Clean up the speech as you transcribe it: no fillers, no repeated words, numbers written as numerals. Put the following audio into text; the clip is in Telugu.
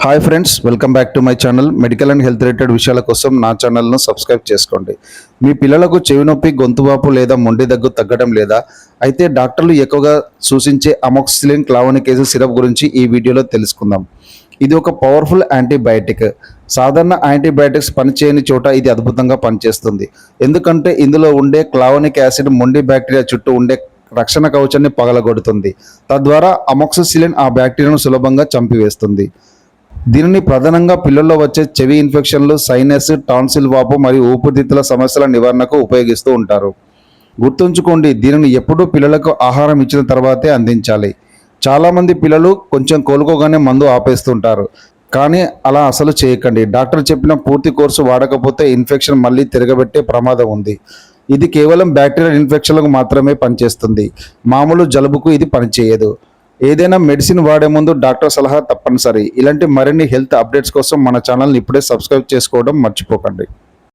Hi friends, welcome back to my channel. Medical and health related విషయాల కోసం నా ఛానల్ను సబ్స్క్రైబ్ చేసుకోండి. మీ పిల్లలకు చెవి నొప్పి, గొంతువాపు లేదా మొండి దగ్గు తగ్గడం లేదా? అయితే డాక్టర్లు ఎక్కువగా సూచించే అమోక్సిసిలిన్ క్లావనిక్ యాసిడ్ సిరప్ గురించి ఈ వీడియోలో తెలుసుకుందాం. ఇది ఒక పవర్ఫుల్ యాంటీబయాటిక్. సాధారణ యాంటీబయాటిక్స్ పనిచేయని చోట ఇది అద్భుతంగా పనిచేస్తుంది. ఎందుకంటే ఇందులో ఉండే క్లావనిక్ యాసిడ్ మొండి బ్యాక్టీరియా చుట్టూ ఉండే రక్షణ కవచాన్ని పగలగొడుతుంది. తద్వారా అమోక్సిసిలిన్ ఆ బ్యాక్టీరియాను సులభంగా చంపివేస్తుంది. దీనిని ప్రధానంగా పిల్లల్లో వచ్చే చెవి ఇన్ఫెక్షన్లు, సైనస్, టాన్సిల్ వాపు మరియు ఊపిరితిత్తుల సమస్యల నివారణకు ఉపయోగిస్తూ ఉంటారు. గుర్తుంచుకోండి, దీనిని ఎప్పుడూ పిల్లలకు ఆహారం ఇచ్చిన తర్వాతే అందించాలి. చాలామంది పిల్లలు కొంచెం కోలుకోగానే మందు ఆపేస్తుంటారు. కానీ అలా అసలు చేయకండి. డాక్టర్ చెప్పిన పూర్తి కోర్సు వాడకపోతే ఇన్ఫెక్షన్ మళ్ళీ తిరగబెట్టే ప్రమాదం ఉంది. ఇది కేవలం బ్యాక్టీరియల్ ఇన్ఫెక్షన్లకు మాత్రమే పనిచేస్తుంది. మామూలు జలుబుకు ఇది పనిచేయదు. ఏదైనా మెడిసిన్ వాడే ముందు డాక్టర్ సలహా తప్పనిసరి. ఇలాంటి మరిన్ని హెల్త్ అప్డేట్స్ కోసం మన ఛానల్ని ఇప్పుడే సబ్స్క్రైబ్ చేసుకోవడం మర్చిపోకండి.